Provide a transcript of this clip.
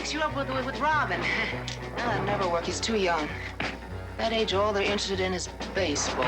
fix you up with Robin. No, that'll never work. He's too young. That age, all they're interested in is baseball.